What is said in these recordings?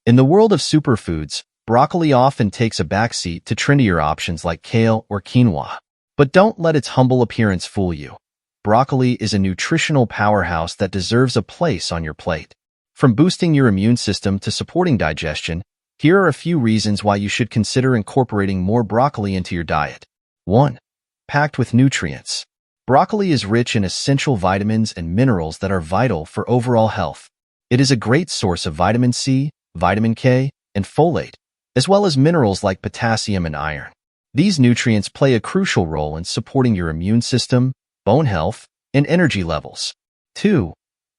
In the world of superfoods, broccoli often takes a backseat to trendier options like kale or quinoa. But don't let its humble appearance fool you. Broccoli is a nutritional powerhouse that deserves a place on your plate. From boosting your immune system to supporting digestion, here are a few reasons why you should consider incorporating more broccoli into your diet. 1. Packed with nutrients. Broccoli is rich in essential vitamins and minerals that are vital for overall health. It is a great source of vitamin C, vitamin K, and folate, as well as minerals like potassium and iron. These nutrients play a crucial role in supporting your immune system, bone health, and energy levels. 2.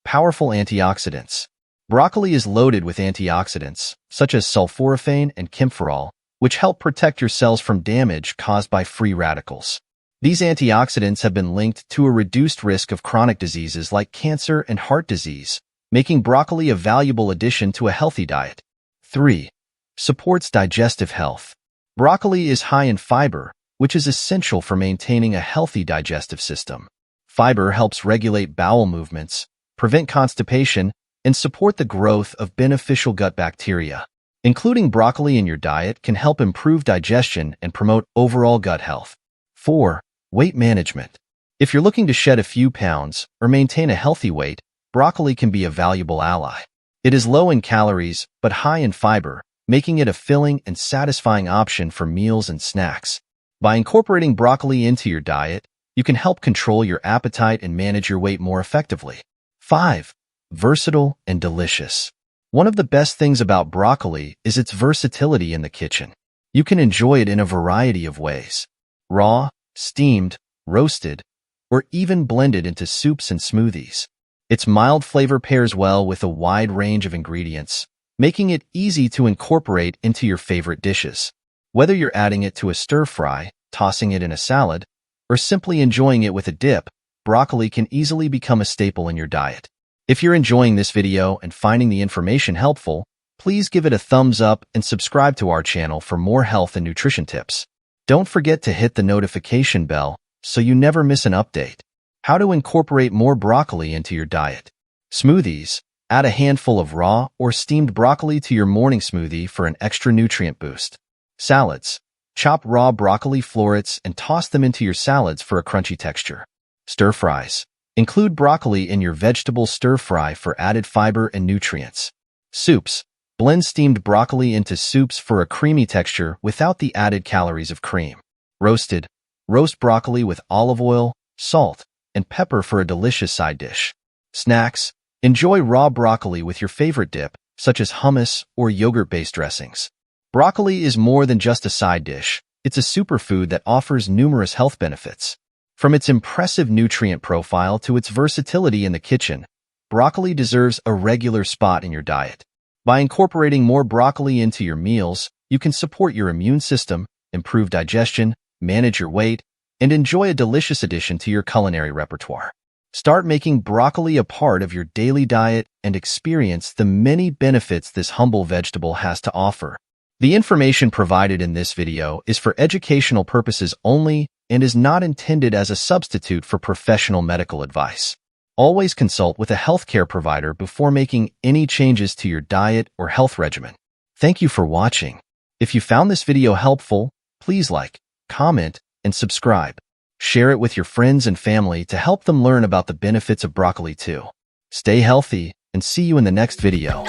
Powerful antioxidants. Broccoli is loaded with antioxidants, such as sulforaphane and kaempferol, which help protect your cells from damage caused by free radicals. These antioxidants have been linked to a reduced risk of chronic diseases like cancer and heart disease, making broccoli a valuable addition to a healthy diet. 3. Supports digestive health. Broccoli is high in fiber, which is essential for maintaining a healthy digestive system. Fiber helps regulate bowel movements, prevent constipation, and support the growth of beneficial gut bacteria. Including broccoli in your diet can help improve digestion and promote overall gut health. 4. Weight management. If you're looking to shed a few pounds or maintain a healthy weight, broccoli can be a valuable ally. It is low in calories but high in fiber, making it a filling and satisfying option for meals and snacks. By incorporating broccoli into your diet, you can help control your appetite and manage your weight more effectively. 5. Versatile and delicious. One of the best things about broccoli is its versatility in the kitchen. You can enjoy it in a variety of ways: raw, steamed, roasted, or even blended into soups and smoothies. Its mild flavor pairs well with a wide range of ingredients, making it easy to incorporate into your favorite dishes. Whether you're adding it to a stir-fry, tossing it in a salad, or simply enjoying it with a dip, broccoli can easily become a staple in your diet. If you're enjoying this video and finding the information helpful, please give it a thumbs up and subscribe to our channel for more health and nutrition tips. Don't forget to hit the notification bell so you never miss an update. How to incorporate more broccoli into your diet. Smoothies. Add a handful of raw or steamed broccoli to your morning smoothie for an extra nutrient boost. Salads. Chop raw broccoli florets and toss them into your salads for a crunchy texture. Stir-fries. Include broccoli in your vegetable stir-fry for added fiber and nutrients. Soups. Blend steamed broccoli into soups for a creamy texture without the added calories of cream. Roasted. Roast broccoli with olive oil, salt, and pepper for a delicious side dish. Snacks. Enjoy raw broccoli with your favorite dip, such as hummus or yogurt-based dressings. Broccoli is more than just a side dish. It's a superfood that offers numerous health benefits. From its impressive nutrient profile to its versatility in the kitchen, broccoli deserves a regular spot in your diet. By incorporating more broccoli into your meals, you can support your immune system, improve digestion, manage your weight, and enjoy a delicious addition to your culinary repertoire. Start making broccoli a part of your daily diet and experience the many benefits this humble vegetable has to offer. The information provided in this video is for educational purposes only and is not intended as a substitute for professional medical advice. Always consult with a healthcare provider before making any changes to your diet or health regimen. Thank you for watching. If you found this video helpful, please like, comment, and subscribe. Share it with your friends and family to help them learn about the benefits of broccoli too. Stay healthy and see you in the next video.